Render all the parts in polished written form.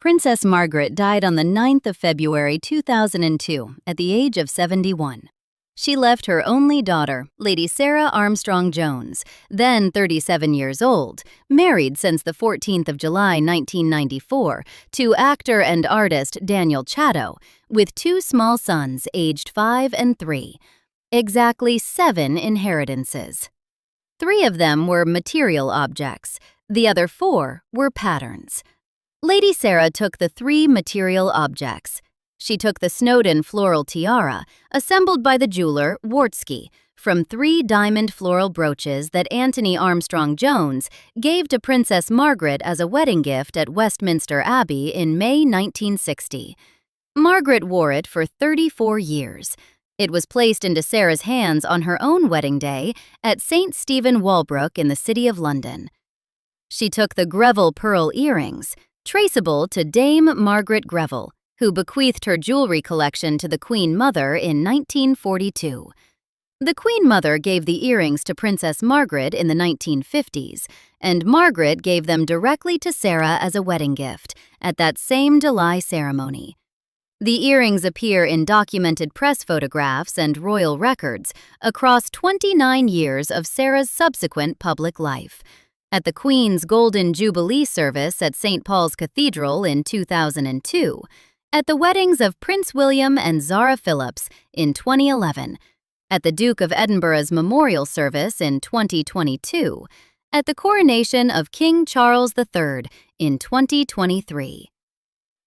Princess Margaret died on the 9th of February 2002 at the age of 71. She left her only daughter, Lady Sarah Armstrong-Jones, then 37 years old, married since the 14th of July 1994, to actor and artist Daniel Chatto, with two small sons aged 5 and 3. Exactly 7 inheritances. 3 of them were material objects. The other 4 were patterns. Lady Sarah took the 3 material objects. She took the Snowdon Floral Tiara, assembled by the jeweler Wartski, from 3 diamond floral brooches that Antony Armstrong-Jones gave to Princess Margaret as a wedding gift at Westminster Abbey in May 1960. Margaret wore it for 34 years. It was placed into Sarah's hands on her own wedding day at St Stephen Walbrook in the City of London. She took the Greville pearl earrings, traceable to Dame Margaret Greville, who bequeathed her jewelry collection to the Queen Mother in 1942. The Queen Mother gave the earrings to Princess Margaret in the 1950s, and Margaret gave them directly to Sarah as a wedding gift at that same July ceremony. The earrings appear in documented press photographs and royal records across 29 years of Sarah's subsequent public life. At the Queen's Golden Jubilee service at St Paul's Cathedral in 2002, at the weddings of Prince William and Zara Phillips in 2011, at the Duke of Edinburgh's memorial service in 2022, at the coronation of King Charles III in 2023.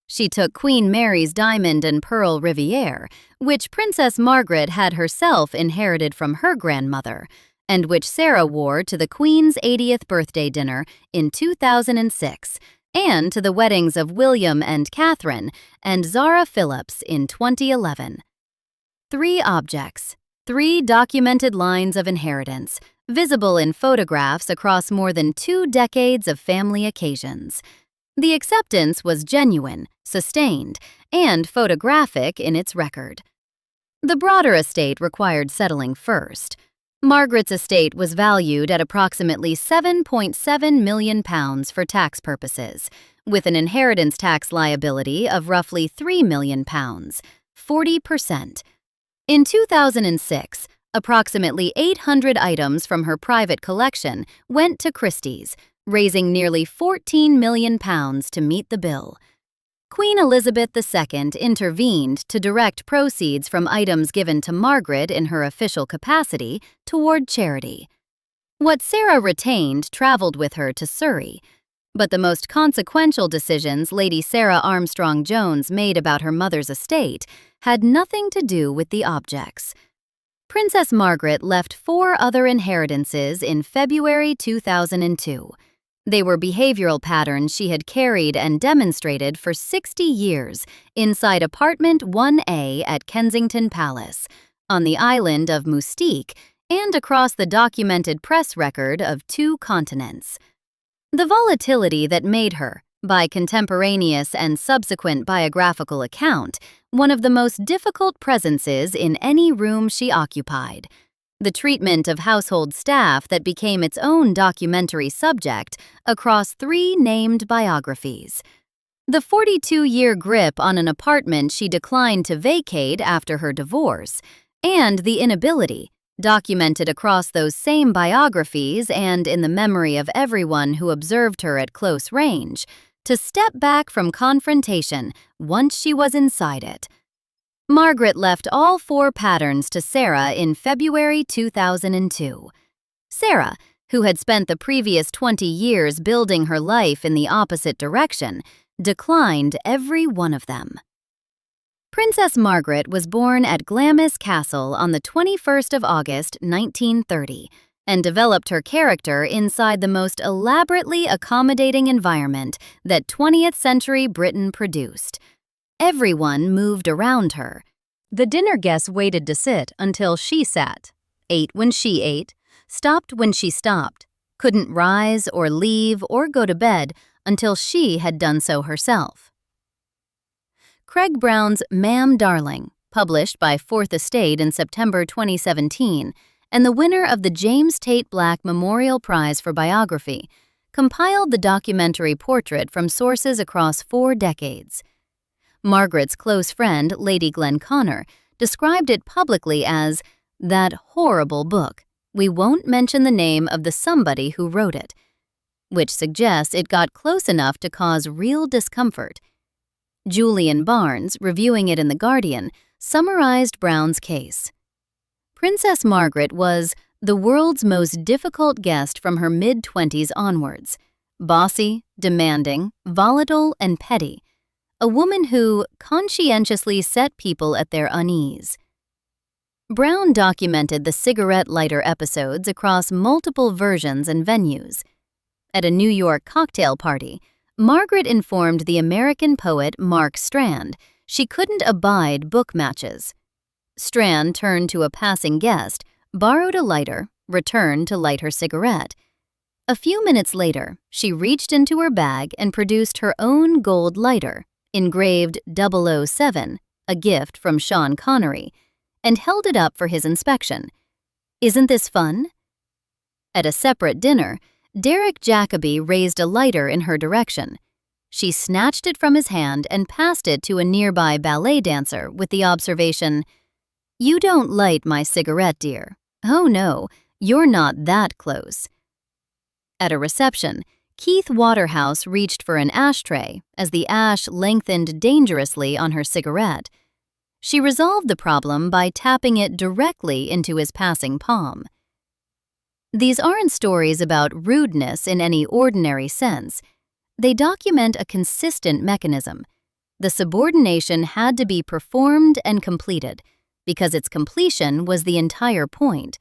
She took Queen Mary's diamond and pearl riviere, which Princess Margaret had herself inherited from her grandmother, and which Sarah wore to the Queen's 80th birthday dinner in 2006 and to the weddings of William and Catherine and Zara Phillips in 2011. 3 objects, 3 documented lines of inheritance, visible in photographs across more than 2 decades of family occasions. The acceptance was genuine, sustained, and photographic in its record. The broader estate required settling first. Margaret's estate was valued at approximately £7.7 million for tax purposes, with an inheritance tax liability of roughly £3 million, 40%. In 2006, approximately 800 items from her private collection went to Christie's, raising nearly £14 million to meet the bill. Queen Elizabeth II intervened to direct proceeds from items given to Margaret in her official capacity toward charity. What Sarah retained traveled with her to Surrey, but the most consequential decisions Lady Sarah Armstrong-Jones made about her mother's estate had nothing to do with the objects. Princess Margaret left 4 other inheritances in February 2002. They were behavioral patterns she had carried and demonstrated for 60 years inside apartment 1A at Kensington Palace, on the island of Modesty, and across the documented press record of 2 continents. The volatility that made her, by contemporaneous and subsequent biographical account, one of the most difficult presences in any room she occupied. The treatment of household staff that became its own documentary subject across 3 named biographies. The 42-year grip on an apartment she declined to vacate after her divorce, and the inability, documented across those same biographies and in the memory of everyone who observed her at close range, to step back from confrontation once she was inside it. Margaret left all 4 patterns to Sarah in February 2002. Sarah, who had spent the previous 20 years building her life in the opposite direction, declined every one of them. Princess Margaret was born at Glamis Castle on the 21st of August, 1930, and developed her character inside the most elaborately accommodating environment that 20th century Britain produced. Everyone moved around her. The dinner guests waited to sit until she sat, ate when she ate, stopped when she stopped, couldn't rise or leave or go to bed until she had done so herself. Craig Brown's Ma'am Darling, published by Fourth Estate in September 2017, and the winner of the James Tate Black Memorial Prize for Biography, compiled the documentary portrait from sources across 4 decades. Margaret's close friend, Lady Glenconner, described it publicly as that horrible book. We won't mention the name of the somebody who wrote it, which suggests it got close enough to cause real discomfort. Julian Barnes, reviewing it in The Guardian, summarized Brown's case. Princess Margaret was the world's most difficult guest from her mid-20s onwards, bossy, demanding, volatile, and petty, a woman who conscientiously set people at their unease. Brown documented the cigarette lighter episodes across multiple versions and venues. At a New York cocktail party, Margaret informed the American poet Mark Strand she couldn't abide book matches. Strand turned to a passing guest, borrowed a lighter, returned to light her cigarette. A few minutes later, she reached into her bag and produced her own gold lighter, engraved 007, a gift from Sean Connery, and held it up for his inspection. Isn't this fun? At a separate dinner, Derek Jacobi raised a lighter in her direction. She snatched it from his hand and passed it to a nearby ballet dancer with the observation, "You don't light my cigarette, dear. Oh no, you're not that close." At a reception, Keith Waterhouse reached for an ashtray as the ash lengthened dangerously on her cigarette. She resolved the problem by tapping it directly into his passing palm. These aren't stories about rudeness in any ordinary sense. They document a consistent mechanism. The subordination had to be performed and completed, because its completion was the entire point.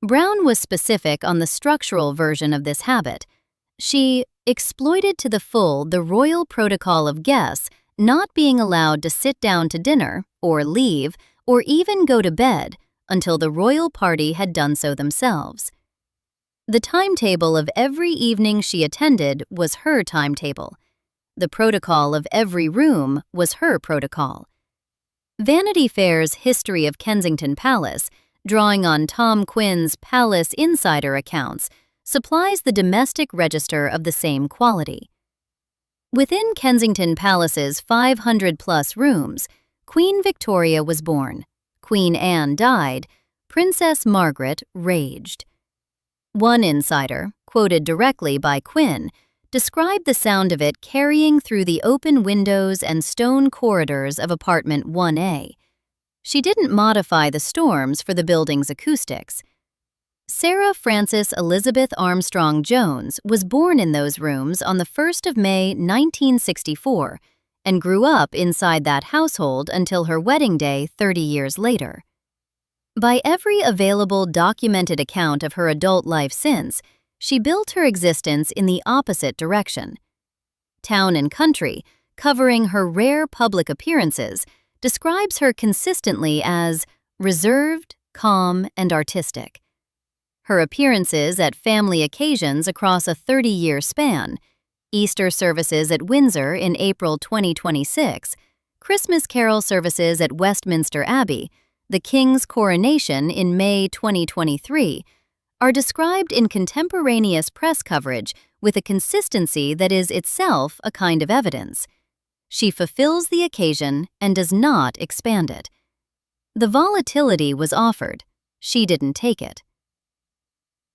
Brown was specific on the structural version of this habit. She exploited to the full the royal protocol of guests not being allowed to sit down to dinner, or leave, or even go to bed until the royal party had done so themselves. The timetable of every evening she attended was her timetable. The protocol of every room was her protocol. Vanity Fair's History of Kensington Palace, drawing on Tom Quinn's Palace Insider accounts, supplies the domestic register of the same quality. Within Kensington Palace's 500-plus rooms, Queen Victoria was born, Queen Anne died, Princess Margaret raged. One insider, quoted directly by Quinn, described the sound of it carrying through the open windows and stone corridors of apartment 1A. She didn't modify the storms for the building's acoustics. Sarah Frances Elizabeth Armstrong-Jones was born in those rooms on the 1st of May 1964 and grew up inside that household until her wedding day 30 years later. By every available documented account of her adult life since, she built her existence in the opposite direction. Town and Country, covering her rare public appearances, describes her consistently as reserved, calm, and artistic. Her appearances at family occasions across a 30-year span, Easter services at Windsor in April 2026, Christmas carol services at Westminster Abbey, the King's coronation in May 2023, are described in contemporaneous press coverage with a consistency that is itself a kind of evidence. She fulfills the occasion and does not expand it. The volatility was offered. She didn't take it.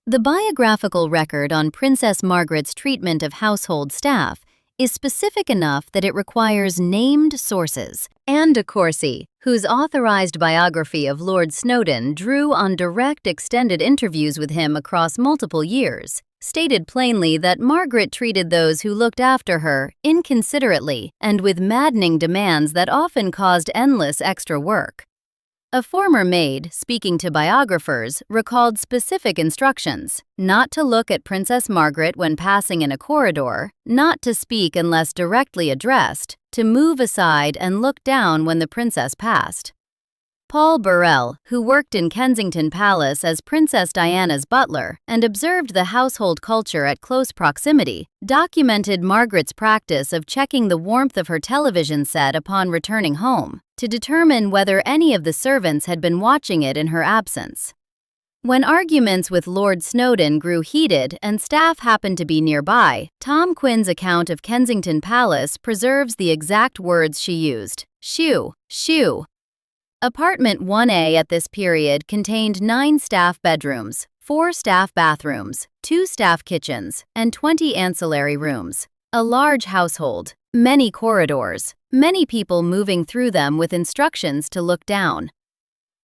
The biographical record on Princess Margaret's treatment of household staff is specific enough that it requires named sources. Anne de Courcy, whose authorized biography of Lord Snowdon drew on direct extended interviews with him across multiple years, stated plainly that Margaret treated those who looked after her inconsiderately and with maddening demands that often caused endless extra work. A former maid, speaking to biographers, recalled specific instructions: not to look at Princess Margaret when passing in a corridor, not to speak unless directly addressed, to move aside and look down when the princess passed. Paul Burrell, who worked in Kensington Palace as Princess Diana's butler and observed the household culture at close proximity, documented Margaret's practice of checking the warmth of her television set upon returning home to determine whether any of the servants had been watching it in her absence. When arguments with Lord Snowdon grew heated and staff happened to be nearby, Tom Quinn's account of Kensington Palace preserves the exact words she used. Shoo, shoo. Apartment 1A at this period contained 9 staff bedrooms, 4 staff bathrooms, 2 staff kitchens, and 20 ancillary rooms. A large household, many corridors, many people moving through them with instructions to look down.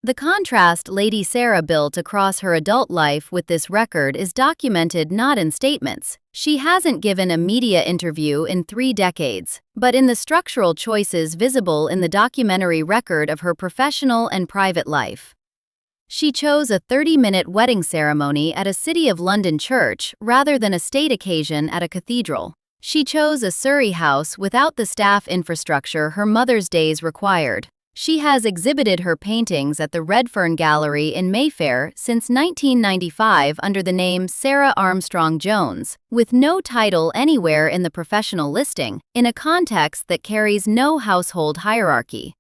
The contrast Lady Sarah built across her adult life with this record is documented not in statements. She hasn't given a media interview in 3 decades, but in the structural choices visible in the documentary record of her professional and private life. She chose a 30-minute wedding ceremony at a City of London church rather than a state occasion at a cathedral. She chose a Surrey house without the staff infrastructure her mother's days required. She has exhibited her paintings at the Redfern Gallery in Mayfair since 1995 under the name Sarah Armstrong-Jones, with no title anywhere in the professional listing, in a context that carries no household hierarchy.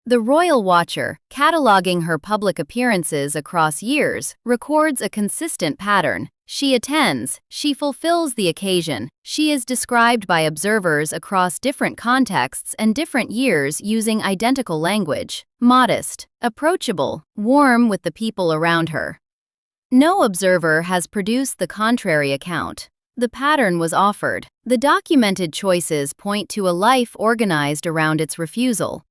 The Royal Watcher, cataloging her public appearances across years, records a consistent pattern. She attends, she fulfills the occasion. She is described by observers across different contexts and different years using identical language: modest, approachable, warm with the people around her. No observer has produced the contrary account. The pattern was offered. The documented choices point to a life organized around its refusal.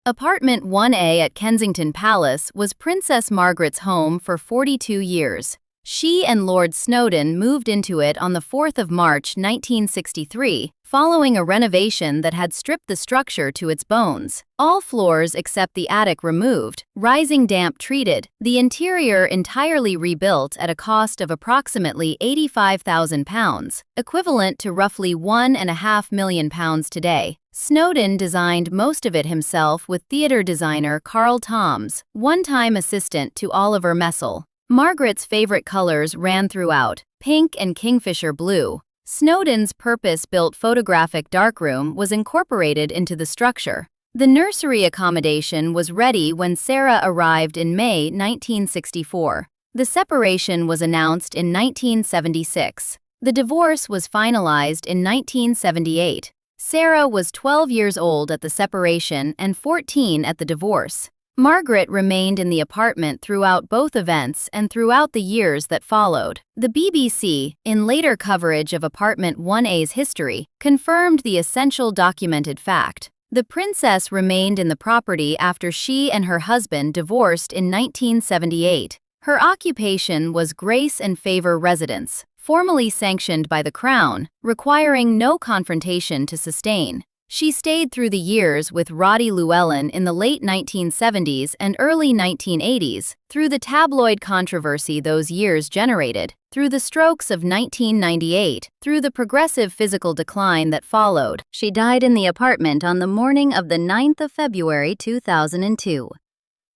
Apartment 1A at Kensington Palace was Princess Margaret's home for 42 years. She and Lord Snowdon moved into it on the 4th of March 1963, following a renovation that had stripped the structure to its bones. All floors except the attic removed, rising damp treated, the interior entirely rebuilt at a cost of approximately £85,000, equivalent to roughly £1.5 million today. Snowdon designed most of it himself with theatre designer Carl Toms, one-time assistant to Oliver Messel. Margaret's favorite colors ran throughout: pink and kingfisher blue. Snowdon's purpose-built photographic darkroom was incorporated into the structure. The nursery accommodation was ready when Sarah arrived in May 1964. The separation was announced in 1976. The divorce was finalized in 1978. Sarah was 12 years old at the separation and 14 at the divorce. Margaret remained in the apartment throughout both events and throughout the years that followed. The BBC, in later coverage of Apartment 1A's history, confirmed the essential documented fact. The princess remained in the property after she and her husband divorced in 1978. Her occupation was Grace and Favour residence, formally sanctioned by the Crown, requiring no confrontation to sustain. She stayed through the years with Roddy Llewellyn in the late 1970s and early 1980s, through the tabloid controversy those years generated, through the strokes of 1998, through the progressive physical decline that followed. She died in the apartment on the morning of the 9th of February 2002,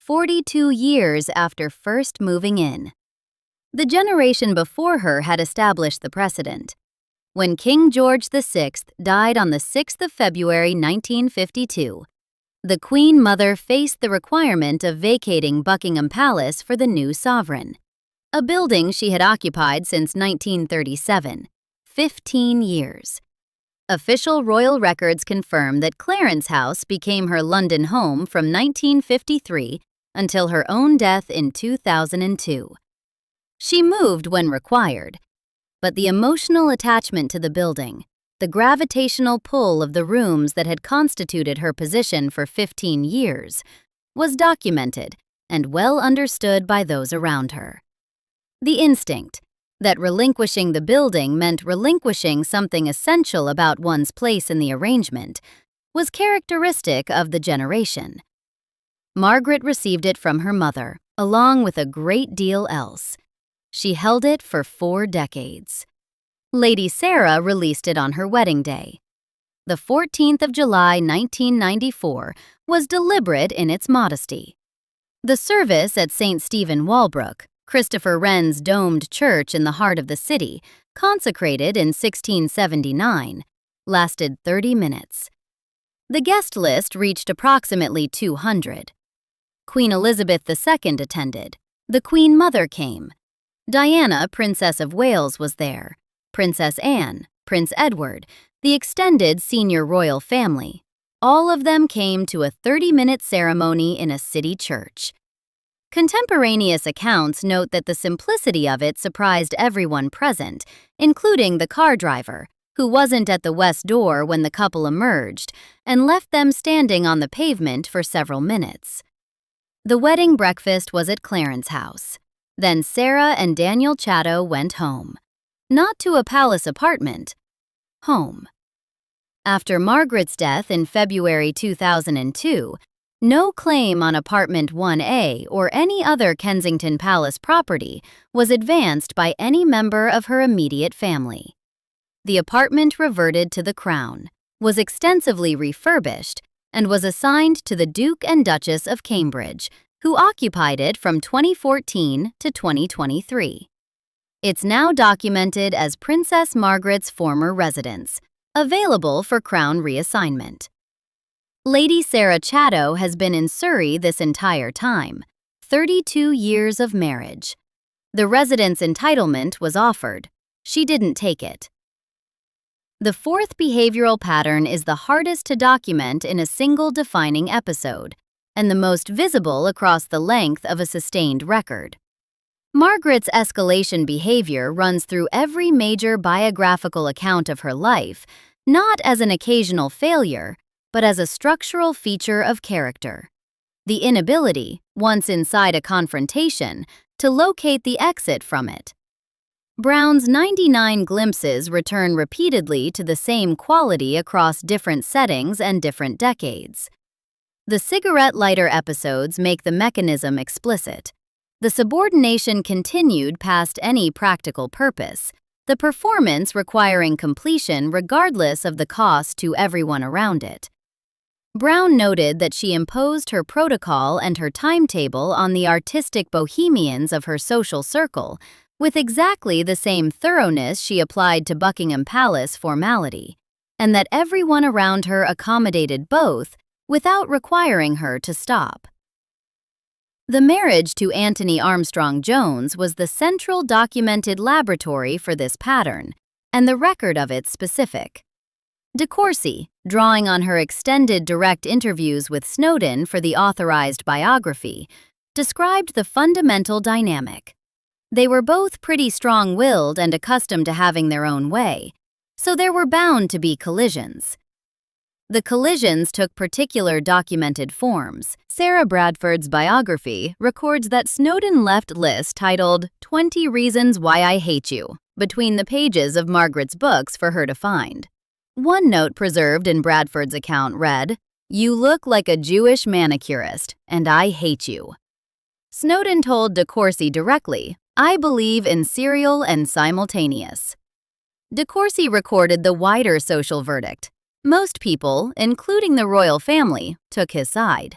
42 years after first moving in. The generation before her had established the precedent. When King George VI died on the 6th of February 1952, the Queen Mother faced the requirement of vacating Buckingham Palace for the new sovereign, a building she had occupied since 1937, 15 years. Official royal records confirm that Clarence House became her London home from 1953 until her own death in 2002. She moved when required, but the emotional attachment to the building, the gravitational pull of the rooms that had constituted her position for 15 years, was documented and well understood by those around her. The instinct that relinquishing the building meant relinquishing something essential about one's place in the arrangement was characteristic of the generation. Margaret received it from her mother, along with a great deal else. She held it for 4 decades. Lady Sarah released it on her wedding day. The 14th of July 1994 was deliberate in its modesty. The service at St Stephen Walbrook, Christopher Wren's domed church in the heart of the city, consecrated in 1679, lasted 30 minutes. The guest list reached approximately 200. Queen Elizabeth II attended. The Queen Mother came. Diana, Princess of Wales, was there, Princess Anne, Prince Edward, the extended senior royal family. All of them came to a 30-minute ceremony in a city church. Contemporaneous accounts note that the simplicity of it surprised everyone present, including the car driver, who wasn't at the west door when the couple emerged, and left them standing on the pavement for several minutes. The wedding breakfast was at Clarence House. Then Sarah and Daniel Chatto went home. Not to a palace apartment. Home. After Margaret's death in February 2002, no claim on apartment 1A or any other Kensington Palace property was advanced by any member of her immediate family. The apartment reverted to the Crown, was extensively refurbished, and was assigned to the Duke and Duchess of Cambridge, who occupied it from 2014 to 2023. It's now documented as Princess Margaret's former residence, available for Crown reassignment. Lady Sarah Chatto has been in Surrey this entire time, 32 years of marriage. The residence entitlement was offered. She didn't take it. The fourth behavioral pattern is the hardest to document in a single defining episode, and the most visible across the length of a sustained record. Margaret's escalation behavior runs through every major biographical account of her life, not as an occasional failure, but as a structural feature of character. The inability, once inside a confrontation, to locate the exit from it. Brown's 99 glimpses return repeatedly to the same quality across different settings and different decades. The cigarette lighter episodes make the mechanism explicit. The subordination continued past any practical purpose, the performance requiring completion regardless of the cost to everyone around it. Brown noted that she imposed her protocol and her timetable on the artistic bohemians of her social circle, with exactly the same thoroughness she applied to Buckingham Palace formality, and that everyone around her accommodated both without requiring her to stop. The marriage to Antony Armstrong-Jones was the central documented laboratory for this pattern, and the record of it specific. De Courcy, drawing on her extended direct interviews with Snowdon for the authorized biography, described the fundamental dynamic. They were both pretty strong-willed and accustomed to having their own way, so there were bound to be collisions. The collisions took particular documented forms. Sarah Bradford's biography records that Snowdon left lists titled 20 Reasons Why I Hate You between the pages of Margaret's books for her to find. One note preserved in Bradford's account read, "You look like a Jewish manicurist, and I hate you." Snowdon told De Courcy directly, "I believe in serial and simultaneous." De Courcy recorded the wider social verdict. Most people, including the royal family, took his side.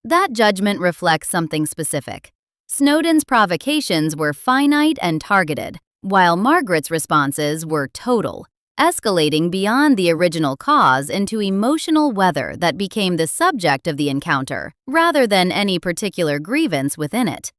That judgment reflects something specific. Snowdon's provocations were finite and targeted, while Margaret's responses were total, escalating beyond the original cause into emotional weather that became the subject of the encounter, rather than any particular grievance within it.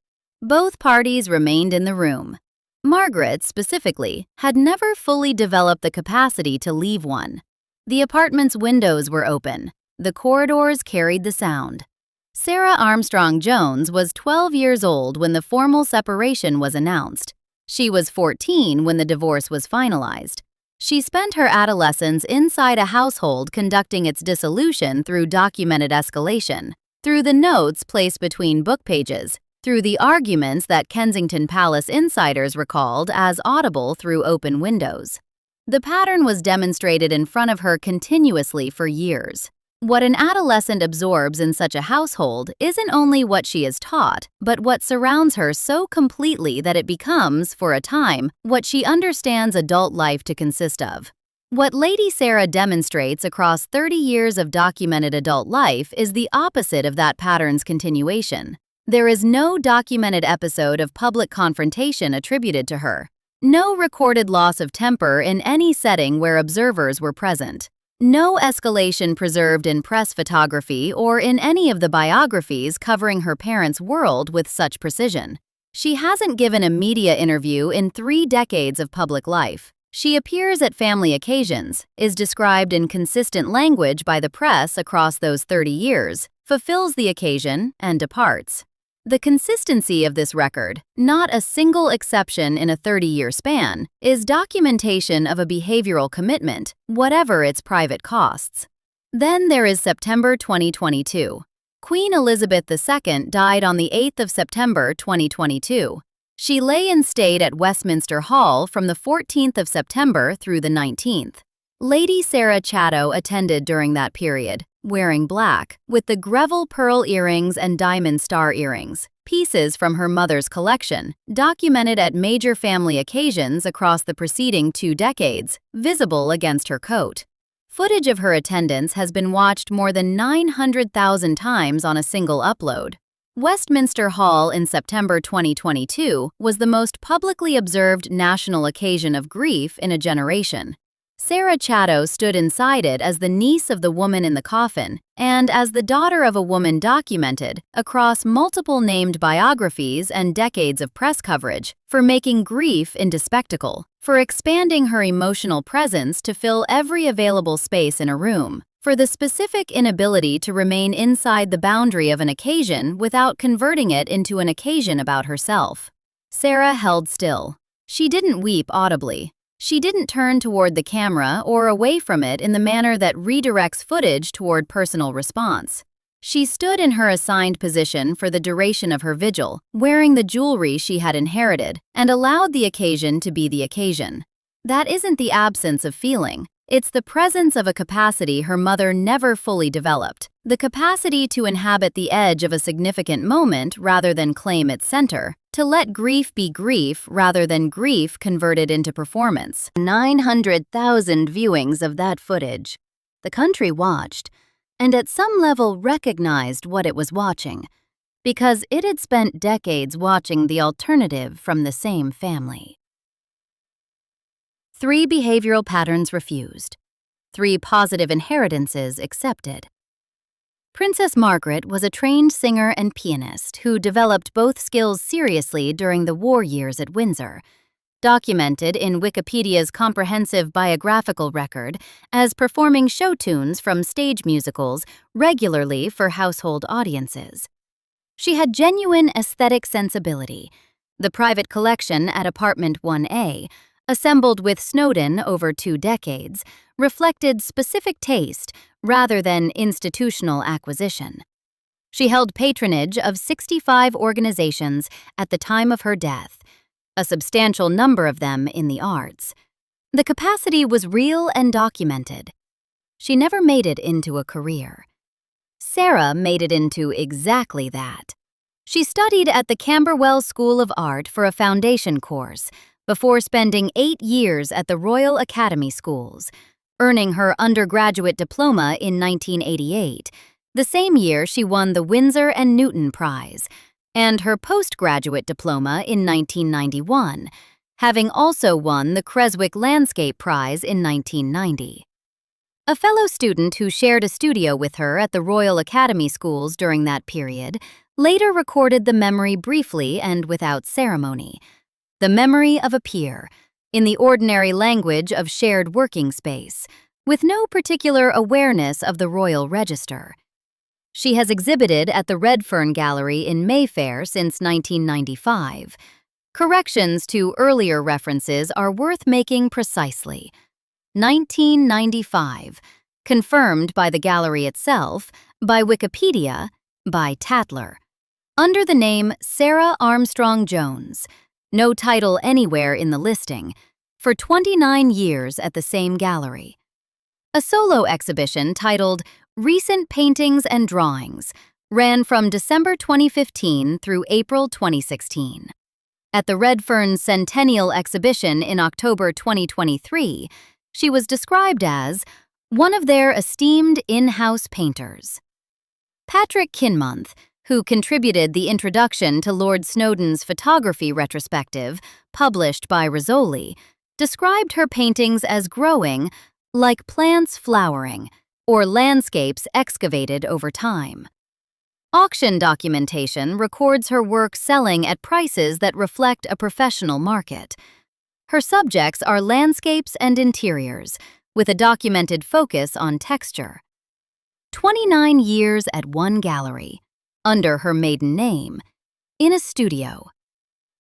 Both parties remained in the room. Margaret, specifically, had never fully developed the capacity to leave one. The apartment's windows were open. The corridors carried the sound. Sarah Armstrong-Jones was 12 years old when the formal separation was announced. She was 14 when the divorce was finalized. She spent her adolescence inside a household conducting its dissolution through documented escalation, through the notes placed between book pages, through the arguments that Kensington Palace insiders recalled as audible through open windows. The pattern was demonstrated in front of her continuously for years. What an adolescent absorbs in such a household isn't only what she is taught, but what surrounds her so completely that it becomes, for a time, what she understands adult life to consist of. What Lady Sarah demonstrates across 30 years of documented adult life is the opposite of that pattern's continuation. There is no documented episode of public confrontation attributed to her. No recorded loss of temper in any setting where observers were present. No escalation preserved in press photography or in any of the biographies covering her parents' world with such precision. She hasn't given a media interview in 3 decades of public life. She appears at family occasions, is described in consistent language by the press across those 30 years, fulfills the occasion, and departs. The consistency of this record, not a single exception in a 30-year span, is documentation of a behavioral commitment, whatever its private costs. Then there is September 2022. Queen Elizabeth II died on the 8th of September 2022. She lay in state at Westminster Hall from the 14th of September through the 19th. Lady Sarah Chatto attended during that period, wearing black, with the Greville pearl earrings and diamond star earrings, pieces from her mother's collection, documented at major family occasions across the preceding 2 decades, visible against her coat. Footage of her attendance has been watched more than 900,000 times on a single upload. Westminster Hall in September 2022 was the most publicly observed national occasion of grief in a generation. Sarah Chatto stood inside it as the niece of the woman in the coffin and as the daughter of a woman documented, across multiple named biographies and decades of press coverage, for making grief into spectacle, for expanding her emotional presence to fill every available space in a room, for the specific inability to remain inside the boundary of an occasion without converting it into an occasion about herself. Sarah held still. She didn't weep audibly. She didn't turn toward the camera or away from it in the manner that redirects footage toward personal response. She stood in her assigned position for the duration of her vigil, wearing the jewelry she had inherited, and allowed the occasion to be the occasion. That isn't the absence of feeling. It's the presence of a capacity her mother never fully developed, the capacity to inhabit the edge of a significant moment rather than claim its center, to let grief be grief rather than grief converted into performance. 900,000 viewings of that footage. The country watched, and at some level recognized what it was watching, because it had spent decades watching the alternative from the same family. 3 behavioral patterns refused. 3 positive inheritances accepted. Princess Margaret was a trained singer and pianist who developed both skills seriously during the war years at Windsor, documented in Wikipedia's comprehensive biographical record as performing show tunes from stage musicals regularly for household audiences. She had genuine aesthetic sensibility. The private collection at Apartment 1A, assembled with Snowdon over 2 decades, reflected specific taste rather than institutional acquisition. She held patronage of 65 organizations at the time of her death, a substantial number of them in the arts. The capacity was real and documented. She never made it into a career. Sarah made it into exactly that. She studied at the Camberwell School of Art for a foundation course, before spending 8 years at the Royal Academy Schools, earning her undergraduate diploma in 1988, the same year she won the Windsor and Newton Prize, and her postgraduate diploma in 1991, having also won the Creswick Landscape Prize in 1990. A fellow student who shared a studio with her at the Royal Academy Schools during that period later recorded the memory briefly and without ceremony. The memory of a peer, in the ordinary language of shared working space, with no particular awareness of the royal register. She has exhibited at the Redfern Gallery in Mayfair since 1995. Corrections to earlier references are worth making precisely. 1995, confirmed by the gallery itself, by Wikipedia, by Tatler. Under the name Sarah Armstrong-Jones, no title anywhere in the listing, for 29 years at the same gallery. A solo exhibition titled Recent Paintings and Drawings ran from December 2015 through April 2016. At the Redfern Centennial Exhibition in October 2023, she was described as one of their esteemed in-house painters. Patrick Kinmonth, who contributed the introduction to Lord Snowdon's photography retrospective, published by Rizzoli, described her paintings as growing like plants flowering or landscapes excavated over time. Auction documentation records her work selling at prices that reflect a professional market. Her subjects are landscapes and interiors, with a documented focus on texture. 29 years at one gallery, under her maiden name, in a studio.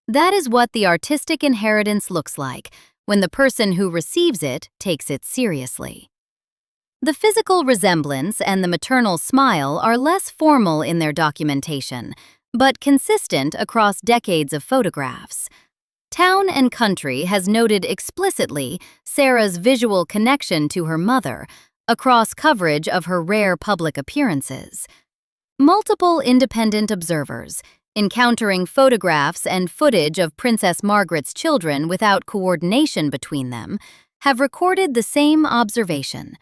That is what the artistic inheritance looks like when the person who receives it takes it seriously. The physical resemblance and the maternal smile are less formal in their documentation, but consistent across decades of photographs. Town and Country has noted explicitly Sarah's visual connection to her mother across coverage of her rare public appearances. Multiple independent observers, encountering photographs and footage of Princess Margaret's children without coordination between them, have recorded the same observation: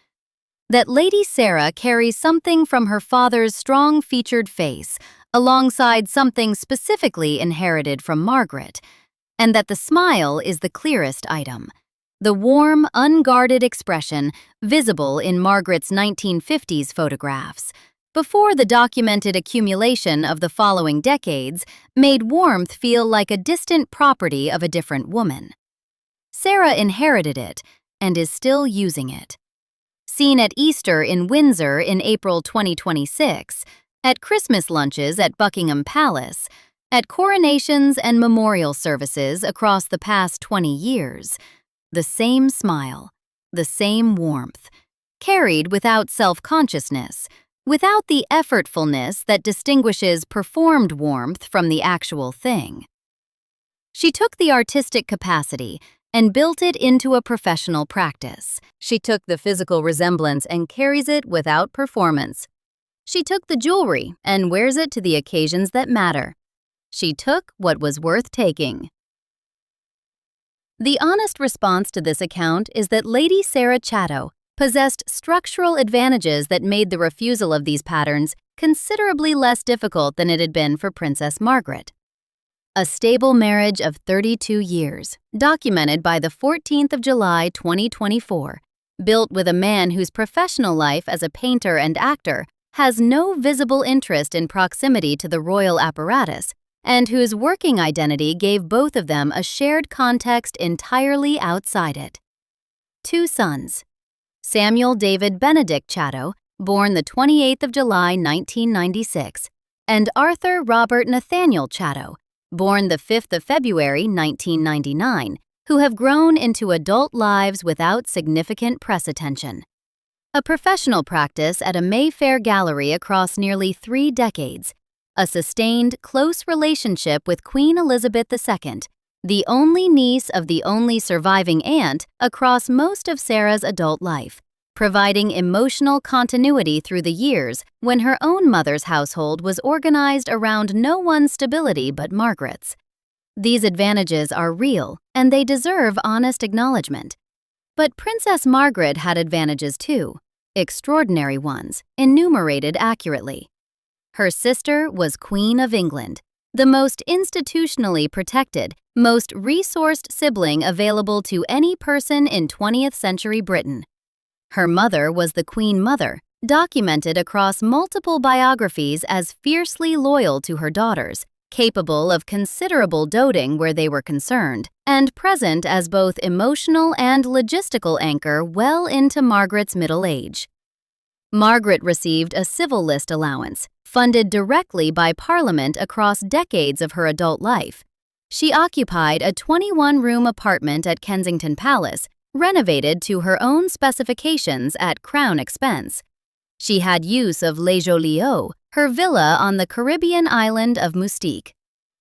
that Lady Sarah carries something from her father's strong-featured face alongside something specifically inherited from Margaret, and that the smile is the clearest item. The warm, unguarded expression visible in Margaret's 1950s photographs, before the documented accumulation of the following decades made warmth feel like a distant property of a different woman. Sarah inherited it and is still using it. Seen at Easter in Windsor in April 2026, at Christmas lunches at Buckingham Palace, at coronations and memorial services across the past 20 years, the same smile, the same warmth, carried without self-consciousness, without the effortfulness that distinguishes performed warmth from the actual thing. She took the artistic capacity and built it into a professional practice. She took the physical resemblance and carries it without performance. She took the jewelry and wears it to the occasions that matter. She took what was worth taking. The honest response to this account is that Lady Sarah Chatto possessed structural advantages that made the refusal of these patterns considerably less difficult than it had been for Princess Margaret. A stable marriage of 32 years, documented by the 14th of July 2024, built with a man whose professional life as a painter and actor has no visible interest in proximity to the royal apparatus, and whose working identity gave both of them a shared context entirely outside it. 2 sons. Samuel David Benedict Chatto, born the 28th of July 1996, and Arthur Robert Nathaniel Chatto, born the 5th of February 1999, who have grown into adult lives without significant press attention. A professional practice at a Mayfair gallery across nearly 3 decades, a sustained, close relationship with Queen Elizabeth II, the only niece of the only surviving aunt across most of Sarah's adult life, providing emotional continuity through the years when her own mother's household was organized around no one's stability but Margaret's. These advantages are real, and they deserve honest acknowledgement. But Princess Margaret had advantages too, extraordinary ones, enumerated accurately. Her sister was Queen of England, the most institutionally protected, most resourced sibling available to any person in 20th century Britain. Her mother was the Queen Mother, documented across multiple biographies as fiercely loyal to her daughters, capable of considerable doting where they were concerned, and present as both emotional and logistical anchor well into Margaret's middle age. Margaret received a civil list allowance, funded directly by Parliament across decades of her adult life. She occupied a 21-room apartment at Kensington Palace, renovated to her own specifications at Crown expense. She had use of Les Joliot, her villa on the Caribbean island of Mustique.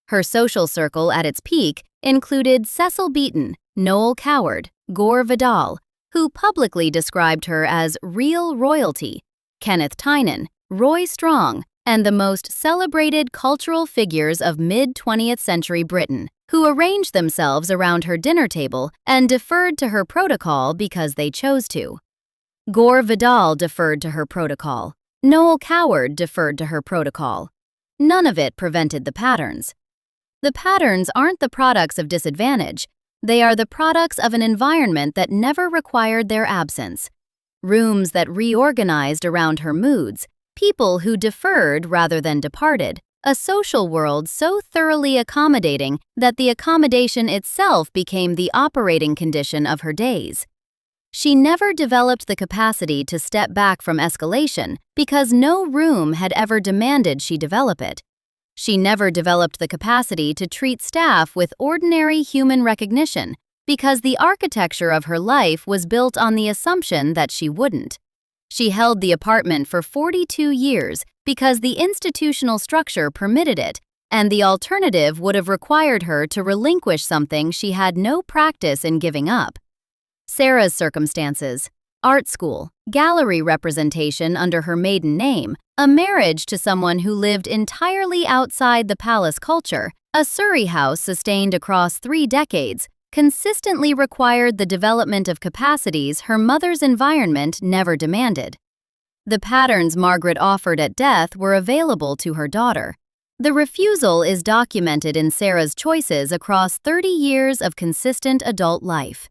Her social circle at its peak included Cecil Beaton, Noel Coward, Gore Vidal, who publicly described her as real royalty, Kenneth Tynan, Roy Strong, and the most celebrated cultural figures of mid-20th century Britain, who arranged themselves around her dinner table and deferred to her protocol because they chose to. Gore Vidal deferred to her protocol. Noel Coward deferred to her protocol. None of it prevented the patterns. The patterns aren't the products of disadvantage. They are the products of an environment that never required their absence. Rooms that reorganized around her moods, people who deferred rather than departed, a social world so thoroughly accommodating that the accommodation itself became the operating condition of her days. She never developed the capacity to step back from escalation because no room had ever demanded she develop it. She never developed the capacity to treat staff with ordinary human recognition because the architecture of her life was built on the assumption that she wouldn't. She held the apartment for 42 years because the institutional structure permitted it, and the alternative would have required her to relinquish something she had no practice in giving up. Sarah's circumstances: art school, gallery representation under her maiden name, a marriage to someone who lived entirely outside the palace culture, a Surrey house sustained across 3 decades, consistently required the development of capacities her mother's environment never demanded. The patterns Margaret offered at death were available to her daughter. The refusal is documented in Sarah's choices across 30 years of consistent adult life.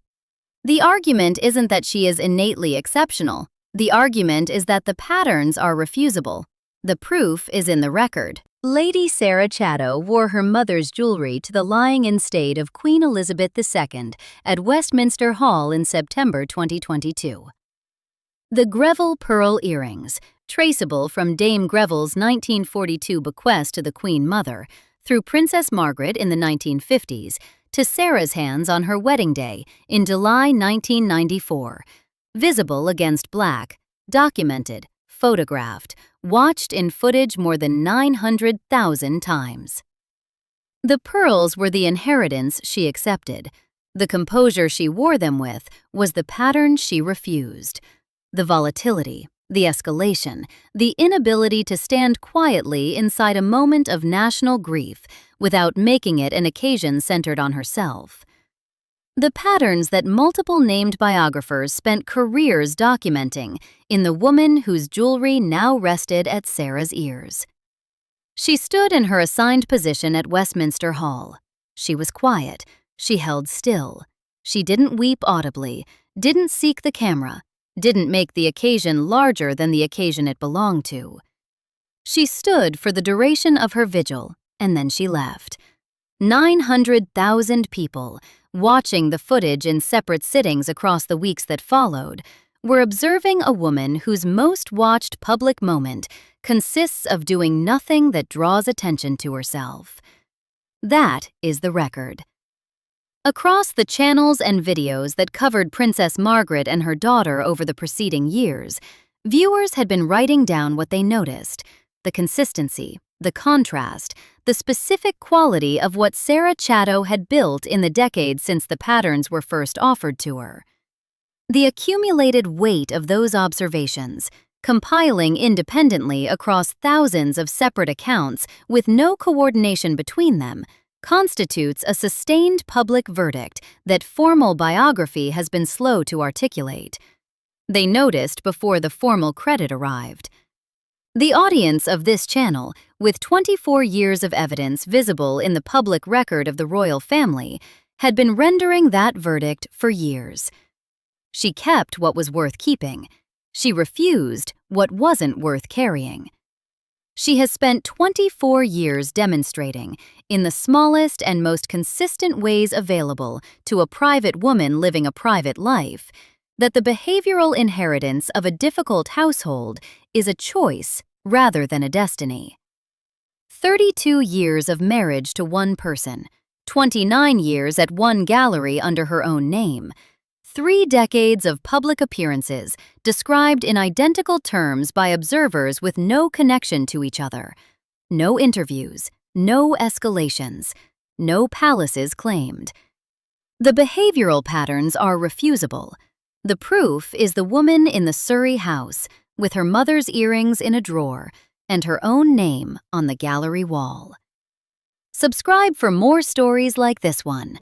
The argument isn't that she is innately exceptional. The argument is that the patterns are refusable. The proof is in the record. Lady Sarah Chatto wore her mother's jewelry to the lying-in state of Queen Elizabeth II at Westminster Hall in September 2022. The Greville pearl earrings, traceable from Dame Greville's 1942 bequest to the Queen Mother, through Princess Margaret in the 1950s, to Sarah's hands on her wedding day in July 1994. Visible against black, documented, photographed, watched in footage more than 900,000 times. The pearls were the inheritance she accepted. The composure she wore them with was the pattern she refused. The volatility, the escalation, the inability to stand quietly inside a moment of national grief without making it an occasion centered on herself. The patterns that multiple named biographers spent careers documenting in the woman whose jewelry now rested at Sarah's ears. She stood in her assigned position at Westminster Hall. She was quiet. She held still. She didn't weep audibly, didn't seek the camera, didn't make the occasion larger than the occasion it belonged to. She stood for the duration of her vigil, and then she left. 900,000 people, watching the footage in separate sittings across the weeks that followed, were observing a woman whose most watched public moment consists of doing nothing that draws attention to herself. That is the record. Across the channels and videos that covered Princess Margaret and her daughter over the preceding years, viewers had been writing down what they noticed: the consistency, the contrast, the specific quality of what Sarah Chatto had built in the decades since the patterns were first offered to her. The accumulated weight of those observations, compiling independently across thousands of separate accounts with no coordination between them, constitutes a sustained public verdict that formal biography has been slow to articulate. They noticed before the formal credit arrived. The audience of this channel, with 24 years of evidence visible in the public record of the royal family, had been rendering that verdict for years. She kept what was worth keeping. She refused what wasn't worth carrying. She has spent 24 years demonstrating, in the smallest and most consistent ways available to a private woman living a private life, that the behavioral inheritance of a difficult household is a choice rather than a destiny. 32 years of marriage to one person, 29 years at one gallery under her own name, 3 decades of public appearances described in identical terms by observers with no connection to each other, no interviews, no escalations, no palaces claimed. The behavioral patterns are refusable. The proof is the woman in the Surrey house, with her mother's earrings in a drawer and her own name on the gallery wall. Subscribe for more stories like this one.